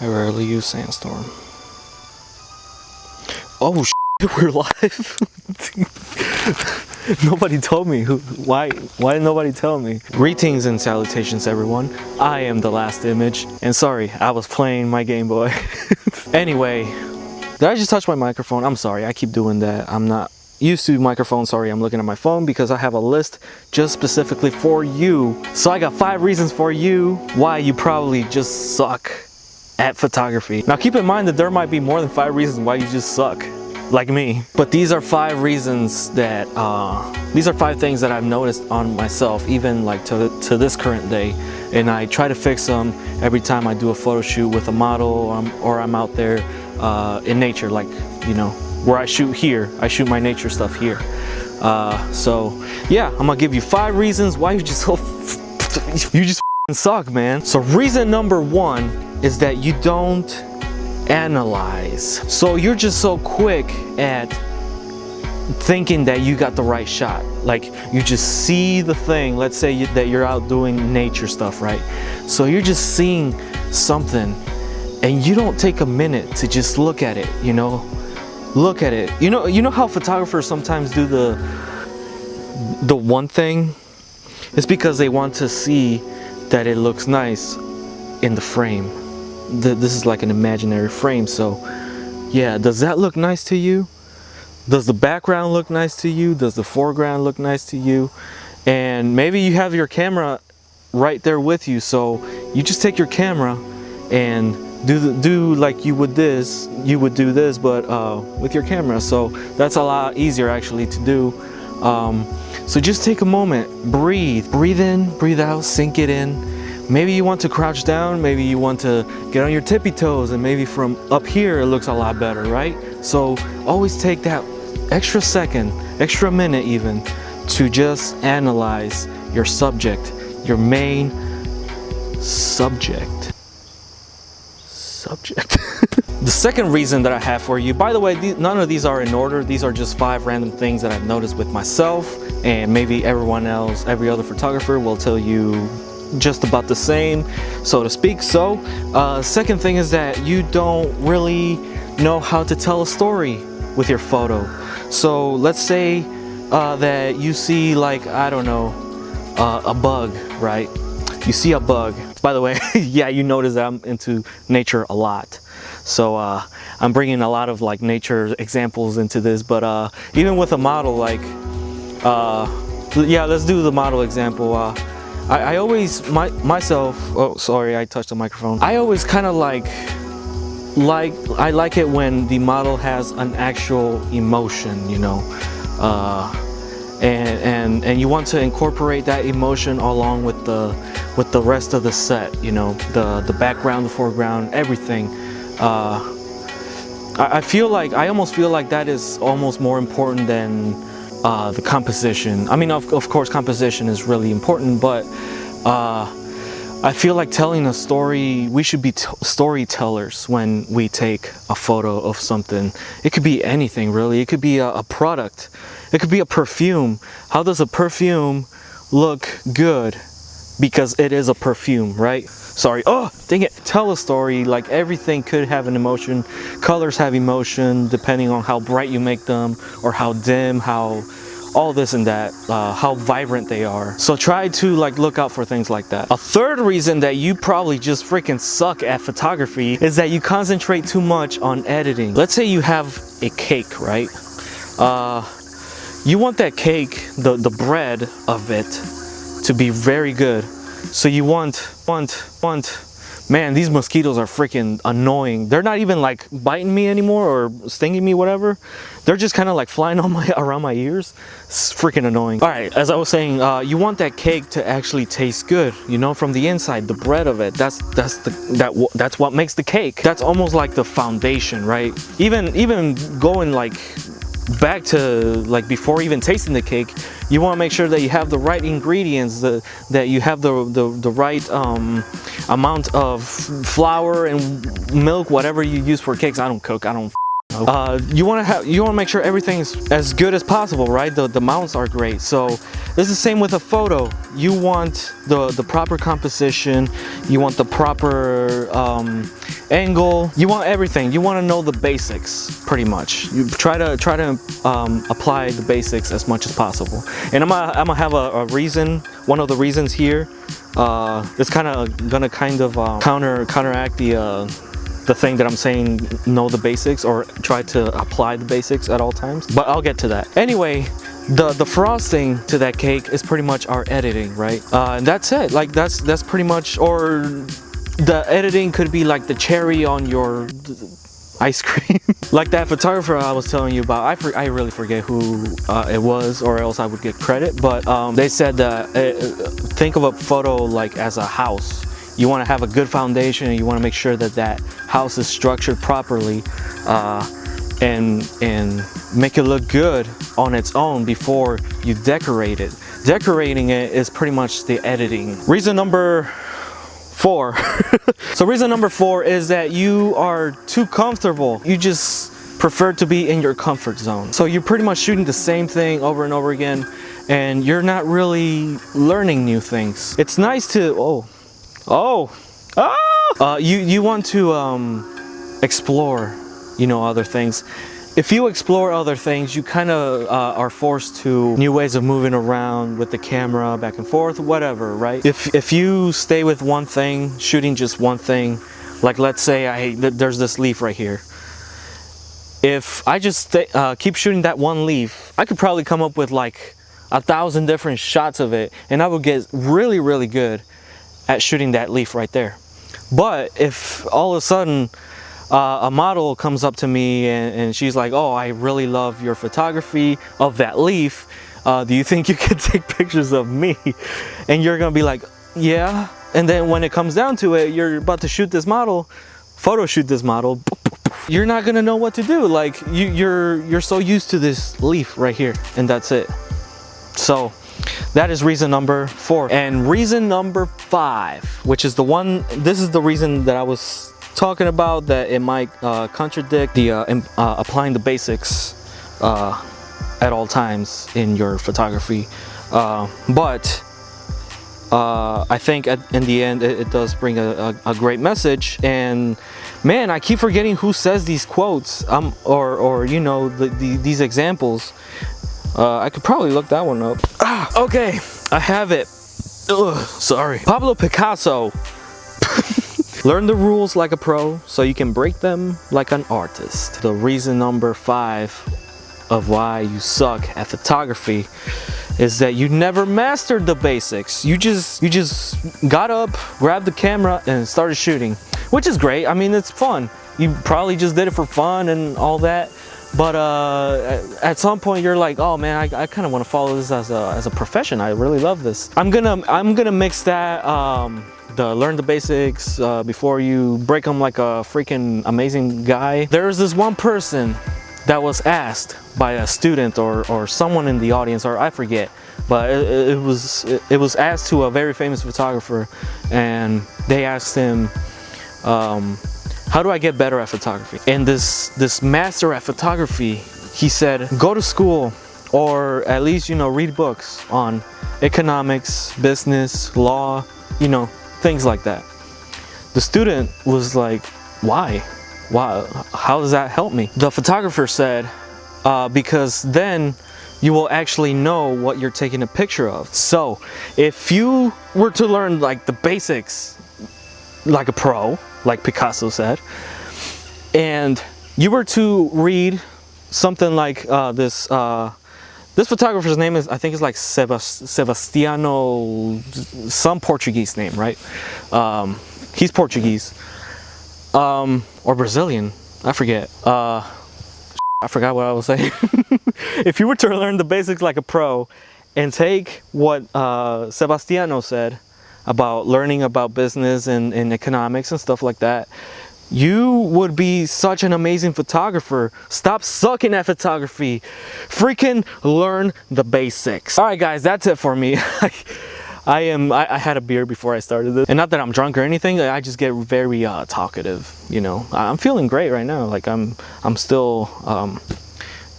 I rarely use Sandstorm. Oh shit, we're live. Nobody told me. Why did nobody tell me? Greetings and salutations, everyone. I am the last image, and sorry, I was playing my Game Boy. Anyway, did I just touch my microphone? I'm sorry, I keep doing that. I'm not used to microphone. Sorry, I'm looking at my phone because I have a list just specifically for you. So I got 5 reasons for you why you probably just suck at photography. Now keep in mind that there might be more than 5 reasons why you just suck, like me. But these are 5 reasons that, these are 5 things that I've noticed on myself, even like to this current day. And I try to fix them every time I do a photo shoot with a model, or I'm out there in nature, like, you know, where I shoot here. I shoot my nature stuff here. So yeah, I'm gonna give you 5 reasons why you just suck, man. So reason number 1 is that you don't analyze. So you're just so quick at thinking that you got the right shot. Like you just see the thing. Let's say that you're out doing nature stuff, right? So you're just seeing something and you don't take a minute to just look at it, you know? Look at it. You know how photographers sometimes do the one thing? It's because they want to see that it looks nice in the frame. This is like an imaginary frame. So yeah, does that look nice to you? Does the background look nice to you? Does the foreground look nice to you? And maybe you have your camera right there with you, so you just take your camera and do like you would do this, but with your camera. So that's a lot easier actually to do. So just take a moment, breathe in, breathe out, sink it in. Maybe you want to crouch down, maybe you want to get on your tippy toes, and maybe from up here it looks a lot better, right? So always take that extra second, extra minute even, to just analyze your subject, your main subject. The second reason that I have for you, by the way, none of these are in order. These are just 5 random things that I've noticed with myself, and maybe everyone else, every other photographer will tell you just about the same, so to speak. So second thing is that you don't really know how to tell a story with your photo. So let's say that you see, like, I don't know, a bug, right? You see a bug. By the way, yeah, you notice that I'm into nature a lot. So I'm bringing a lot of like nature examples into this, but even with a model, like, yeah, let's do the model example. I always, myself, oh, sorry, I touched the microphone. I always kind of I like it when the model has an actual emotion, you know, and you want to incorporate that emotion along with the rest of the set, you know, the background, the foreground, everything. I almost feel like that is almost more important than the composition. I mean, of course, composition is really important, but I feel like telling a story, we should be storytellers when we take a photo of something. It could be anything, really. It could be a product. It could be a perfume. How does a perfume look good? Because it is a perfume, right? Sorry, oh, dang it. Tell a story. Like, everything could have an emotion. Colors have emotion depending on how bright you make them, or how dim, how all this and that, how vibrant they are. So try to like look out for things like that. A third reason that you probably just freaking suck at photography is that you concentrate too much on editing. Let's say you have a cake, right? You want that cake, the bread of it, to be very good. So you want, man, these mosquitoes are freaking annoying. They're not even like biting me anymore or stinging me, whatever. They're just kind of like flying on around my ears. It's freaking annoying. All right, as I was saying, you want that cake to actually taste good, you know, from the inside, the bread of it. That's what makes the cake. That's almost like the foundation, right? Even going like back to like before even tasting the cake, you want to make sure that you have the right ingredients, that you have the right amount of flour and milk, whatever you use for cakes. I don't cook, I don't You want to make sure everything's as good as possible, right? The mounts are great. So it's the same with a photo. You want the proper composition, you want the proper angle, you want everything. You want to know the basics pretty much. You try to apply the basics as much as possible. And I'm gonna have a reason. One of the reasons here, it's gonna counteract the thing that I'm saying, know the basics, or try to apply the basics at all times, but I'll get to that. Anyway, the frosting to that cake is pretty much our editing, right? And that's it. Like that's pretty much, or the editing could be like the cherry on your ice cream. Like that photographer I was telling you about, I really forget who it was, or else I would get credit, but they said that think of a photo like as a house. You want to have a good foundation, and you want to make sure that that house is structured properly, and make it look good on its own before you decorate it. Decorating it is pretty much the editing. Reason number 4. So reason number 4 is that you are too comfortable. You just prefer to be in your comfort zone. So you're pretty much shooting the same thing over and over again, and you're not really learning new things. It's nice to you want to explore, other things. If you explore other things, you kind of are forced to new ways of moving around with the camera, back and forth, whatever, right? If you stay with one thing, shooting just one thing, like let's say there's this leaf right here. If I just keep shooting that one leaf, I could probably come up with like 1,000 different shots of it, and I would get really, really good at shooting that leaf right there. But if all of a sudden a model comes up to me and she's like, oh, I really love your photography of that leaf, do you think you could take pictures of me? And you're gonna be like, yeah. And then when it comes down to it, you're about to shoot this model, photo shoot this model, you're not gonna know what to do. Like you're so used to this leaf right here, and that's it. So that is reason number 4. And reason number 5, which is this is the reason that I was talking about, that it might contradict the applying the basics at all times in your photography. But I think in the end it does bring a great message. And man, I keep forgetting who says these quotes, or these examples. I could probably look that one up. Okay, I have it. Sorry. Pablo Picasso. Learn the rules like a pro so you can break them like an artist. The reason number 5 of why you suck at photography is that you never mastered the basics. You just got up, grabbed the camera, and started shooting, which is great. I mean, it's fun. You probably just did it for fun and all that. But at some point you're like, oh man, I kind of want to follow this as a profession. I really love this. I'm gonna mix that the learn the basics before you break them like a freaking amazing guy. There's this one person that was asked by a student or someone in the audience, or I forget, but it was asked to a very famous photographer, and they asked him, how do I get better at photography? And this master at photography, he said, go to school, or at least, read books on economics, business, law, things like that. The student was like, why? How does that help me? The photographer said, because then you will actually know what you're taking a picture of. So if you were to learn like the basics like a pro, like Picasso said, and you were to read something like this photographer's name is, I think it's like Sebastiano, some Portuguese name, right? He's Portuguese, or Brazilian, I forget. I forgot what I was saying. If you were to learn the basics like a pro and take what Sebastiano said about learning about business and economics and stuff like that, you would be such an amazing photographer. Stop sucking at photography. Freaking learn the basics. All right, guys, that's it for me. I had a beer before I started this, and not that I'm drunk or anything. I just get very talkative. You know, I'm feeling great right now. Like I'm still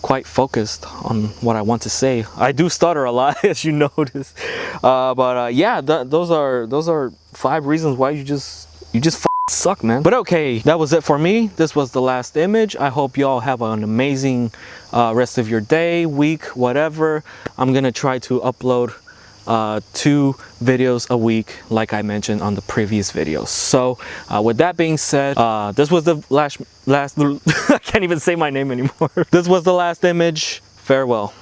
quite focused on what I want to say. I do stutter a lot, as you notice. But yeah, those are 5 reasons why you just suck, man. But okay, that was it for me. This was the last image. I hope y'all have an amazing rest of your day, week, whatever. I'm gonna try to upload 2 videos a week, like I mentioned on the previous videos. So with that being said, this was the last I can't even say my name anymore. This was the last image. Farewell.